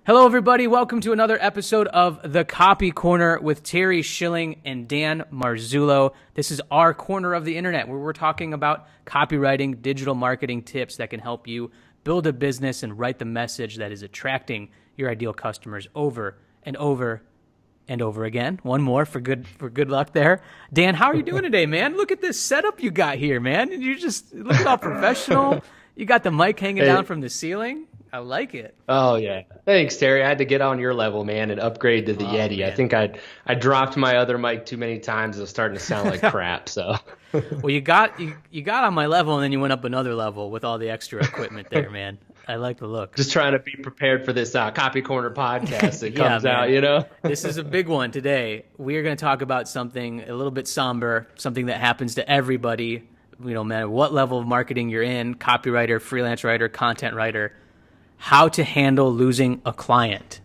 Hello, everybody. Welcome to another episode of The Copy Corner with Terry Schilling and Dan Marzullo. This is our corner of the internet where we're talking about copywriting, digital marketing tips that can help you build a business and write the message that is attracting your ideal customers over and over and over again. One more for good luck there. Dan, how are you doing today, man? Look at this setup you got here, man. You just look all professional. You got the mic hanging down from the ceiling. I like it. Oh, yeah. Thanks, Terry. I had to get on your level, man, and upgrade to the Yeti. Man. I think I dropped my other mic too many times. It was starting to sound like crap. So, well, you got on my level, and then you went up another level with all the extra equipment there, man. I like the look. Just trying to be prepared for this Copy Corner podcast that comes out, you know? This is a big one today. We are going to talk about something a little bit somber, something that happens to everybody, no matter what level of marketing you're in, copywriter, freelance writer, content writer. How to handle losing a client.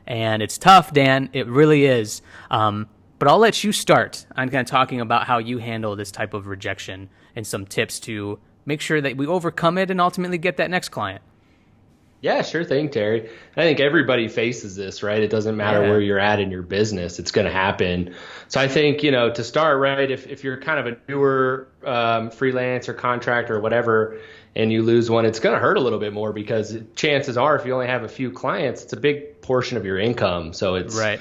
And it's tough, Dan. It really is. But I'll let you start on kind of talking about how you handle this type of rejection and some tips to make sure that we overcome it and ultimately get that next client. Yeah, sure thing, Terry. I think everybody faces this, right? It doesn't matter where you're at in your business. It's going to happen. So I think, to start, right, if you're kind of a newer freelance or contractor or whatever, and you lose one, it's going to hurt a little bit more because chances are if you only have a few clients, it's a big portion of your income. So it's, it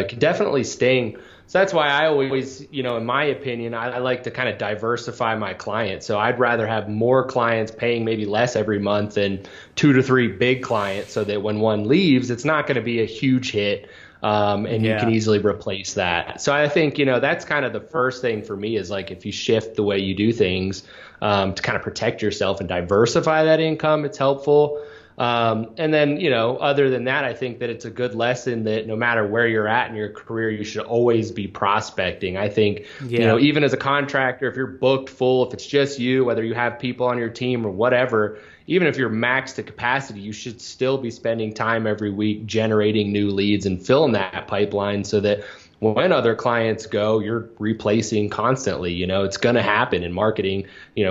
can definitely sting. So that's why I always, in my opinion, I like to kind of diversify my clients. So I'd rather have more clients paying maybe less every month than 2 to 3 big clients so that when one leaves, it's not going to be a huge hit. And you can easily replace that. So I think, that's kind of the first thing for me is like if you shift the way you do things to kind of protect yourself and diversify that income, it's helpful. And then, other than that, I think that it's a good lesson that no matter where you're at in your career, you should always be prospecting. I think, even as a contractor, if you're booked full, if it's just you, whether you have people on your team or whatever, even if you're maxed to capacity, you should still be spending time every week generating new leads and filling that pipeline so that when other clients go, you're replacing constantly. It's going to happen in marketing.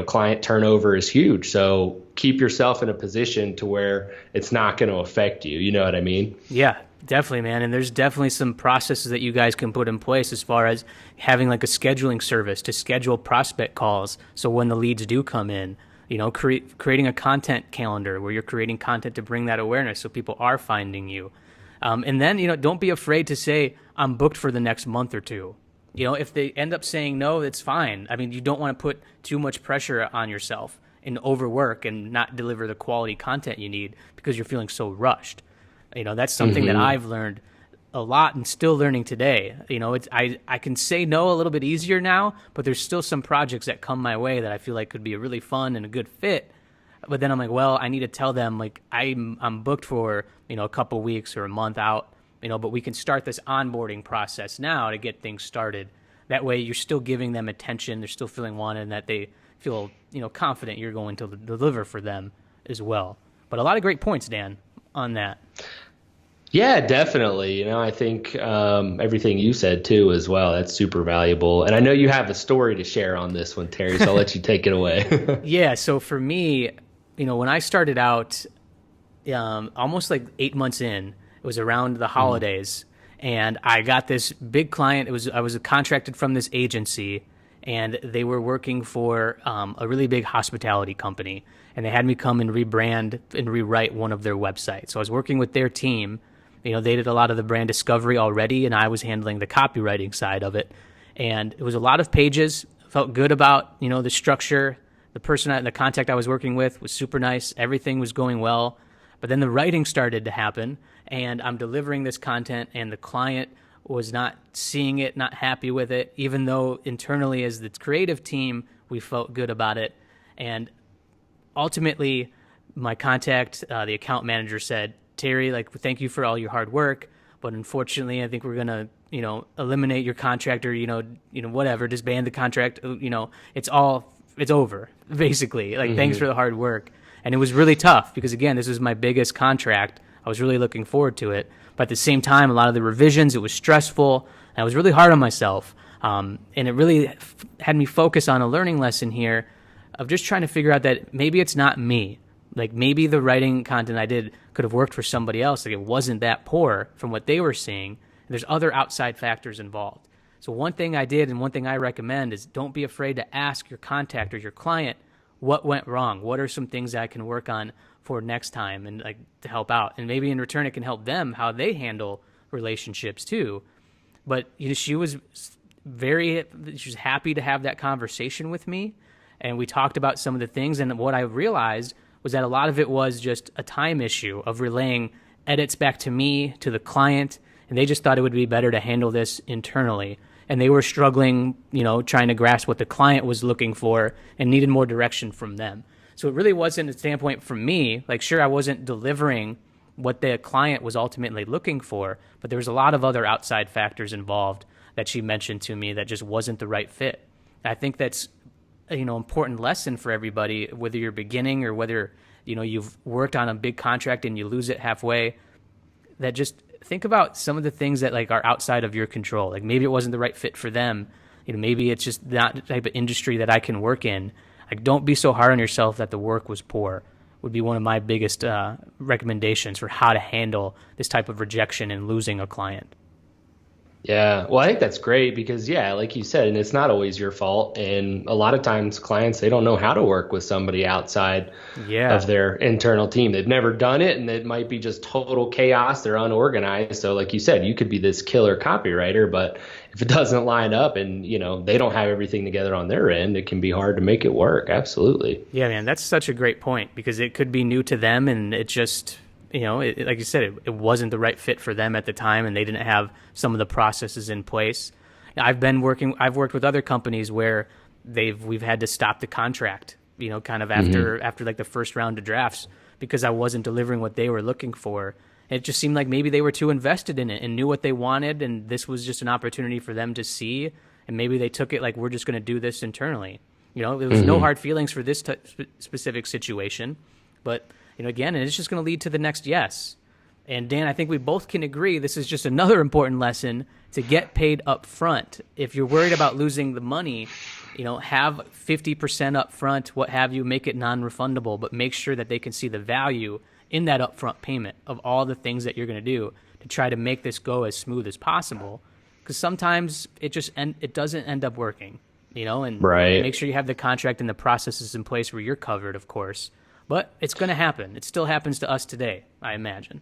Client turnover is huge. So keep yourself in a position to where it's not going to affect you. You know what I mean? Yeah, definitely, man. And there's definitely some processes that you guys can put in place as far as having like a scheduling service to schedule prospect calls. So when the leads do come in, creating a content calendar where you're creating content to bring that awareness so people are finding you. And then, don't be afraid to say, I'm booked for the next month or two. If they end up saying no, it's fine. I mean, you don't want to put too much pressure on yourself and overwork and not deliver the quality content you need because you're feeling so rushed. That's something that I've learned a lot and still learning today. I can say no a little bit easier now, but there's still some projects that come my way that I feel like could be a really fun and a good fit. But then I'm like, well, I need to tell them like I'm booked for, a couple weeks or a month out, but we can start this onboarding process now to get things started. That way you're still giving them attention. They're still feeling wanted and that they feel, confident you're going to deliver for them as well. But a lot of great points, Dan, on that. Yeah, definitely. I think everything you said too as well, that's super valuable. And I know you have a story to share on this one, Terry, so I'll let you take it away. Yeah, so for me, when I started out almost like 8 months in, it was around the holidays, and I got this big client. I was contracted from this agency, and they were working for a really big hospitality company, and they had me come and rebrand and rewrite one of their websites. So I was working with their team. They did a lot of the brand discovery already, and I was handling the copywriting side of it. And it was a lot of pages. Felt good about, the structure. The person, the contact I was working with was super nice. Everything was going well. But then the writing started to happen, and I'm delivering this content, and the client was not seeing it, not happy with it, even though internally as the creative team, we felt good about it. And ultimately, my contact, the account manager said, Terry, thank you for all your hard work, but unfortunately, I think we're going to, eliminate your contract or, whatever, disband the contract. It's over, basically. Thanks for the hard work. And it was really tough because, again, this was my biggest contract. I was really looking forward to it. But at the same time, a lot of the revisions, it was stressful. And I was really hard on myself. And it really had me focus on a learning lesson here of just trying to figure out that maybe it's not me. like maybe the writing content I did could have worked for somebody else. Like it wasn't that poor from what they were seeing. There's other outside factors involved. So one thing I did and one thing I recommend is don't be afraid to ask your contact or your client what went wrong. What are some things that I can work on for next time and like to help out? And maybe in return it can help them how they handle relationships too. But she was happy to have that conversation with me, and we talked about some of the things. And what I realized was that a lot of it was just a time issue of relaying edits back to me, to the client, and they just thought it would be better to handle this internally. And they were struggling, trying to grasp what the client was looking for and needed more direction from them. So it really wasn't a standpoint from me. Like, sure, I wasn't delivering what the client was ultimately looking for, but there was a lot of other outside factors involved that she mentioned to me that just wasn't the right fit. I think that's important lesson for everybody, whether you're beginning or whether you've worked on a big contract and you lose it halfway. That just think about some of the things that like are outside of your control. Like maybe it wasn't the right fit for them. Maybe it's just not the type of industry that I can work in. Like don't be so hard on yourself that the work was poor. Would be one of my biggest recommendations for how to handle this type of rejection and losing a client. Yeah, well, I think that's great because, like you said, and it's not always your fault. And a lot of times clients, they don't know how to work with somebody outside of their internal team. They've never done it, and it might be just total chaos. They're unorganized. So like you said, you could be this killer copywriter, but if it doesn't line up and, they don't have everything together on their end, it can be hard to make it work. Absolutely. Yeah, man, that's such a great point because it could be new to them and it just... like you said, it wasn't the right fit for them at the time, and they didn't have some of the processes in place. I've worked with other companies where we've had to stop the contract, kind of after like the first round of drafts because I wasn't delivering what they were looking for. It just seemed like maybe they were too invested in it and knew what they wanted, and this was just an opportunity for them to see, and maybe they took it like we're just going to do this internally. There was no hard feelings for this specific situation, but again, it's just going to lead to the next yes. And Dan, I think we both can agree this is just another important lesson to get paid up front. If you're worried about losing the money, have 50% up front, what have you, make it non-refundable, but make sure that they can see the value in that upfront payment of all the things that you're going to do to try to make this go as smooth as possible. Because sometimes it doesn't end up working, and right. Make sure you have the contract and the processes in place where you're covered, of course. But it's going to happen. It still happens to us today, I imagine.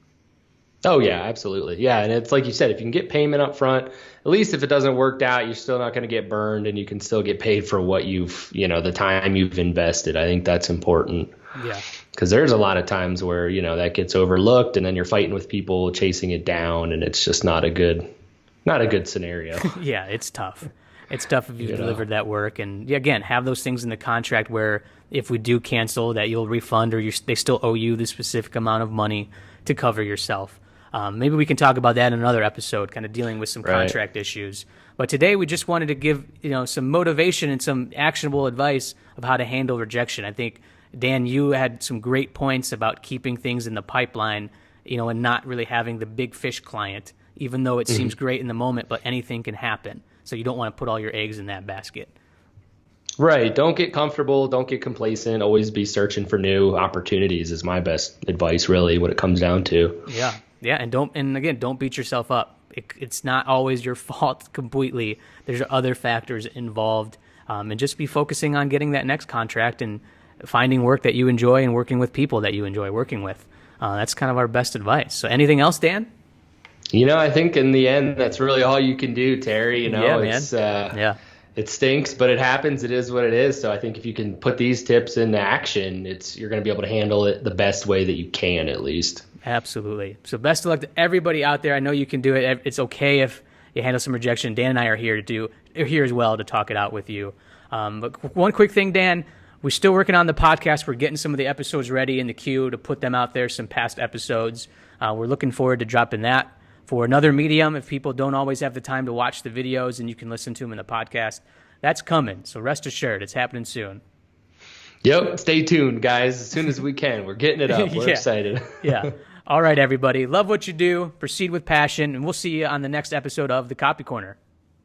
Oh, yeah, absolutely. Yeah, and it's like you said, if you can get payment up front, at least if it doesn't work out, you're still not going to get burned and you can still get paid for what the time you've invested. I think that's important. Yeah. Because there's a lot of times where, that gets overlooked and then you're fighting with people chasing it down and it's just not a good scenario. Yeah, it's tough. It's tough if you've delivered that work. And again, have those things in the contract where if we do cancel that you'll refund or they still owe you the specific amount of money to cover yourself. Maybe we can talk about that in another episode, kind of dealing with some contract issues. But today we just wanted to give some motivation and some actionable advice of how to handle rejection. I think, Dan, you had some great points about keeping things in the pipeline, and not really having the big fish client, even though it seems great in the moment, but anything can happen. So you don't want to put all your eggs in that basket. Right. Don't get comfortable. Don't get complacent. Always be searching for new opportunities is my best advice, really, what it comes down to. Yeah. Yeah. And again, don't beat yourself up. It's not always your fault completely. There's other factors involved. And just be focusing on getting that next contract and finding work that you enjoy and working with people that you enjoy working with. That's kind of our best advice. So anything else, Dan? I think in the end, that's really all you can do, Terry. Yeah, it's, man. It stinks, but it happens. It is what it is. So I think if you can put these tips into action, you're going to be able to handle it the best way that you can, at least. Absolutely. So best of luck to everybody out there. I know you can do it. It's okay if you handle some rejection. Dan and I are here as well to talk it out with you. But one quick thing, Dan, we're still working on the podcast. We're getting some of the episodes ready in the queue to put them out there, some past episodes. We're looking forward to dropping that for another medium. If people don't always have the time to watch the videos and you can listen to them in the podcast, that's coming. So rest assured, it's happening soon. Yep. Stay tuned, guys. As soon as we can. We're getting it up. We're excited. Yeah. All right, everybody. Love what you do. Proceed with passion. And we'll see you on the next episode of The Copy Corner.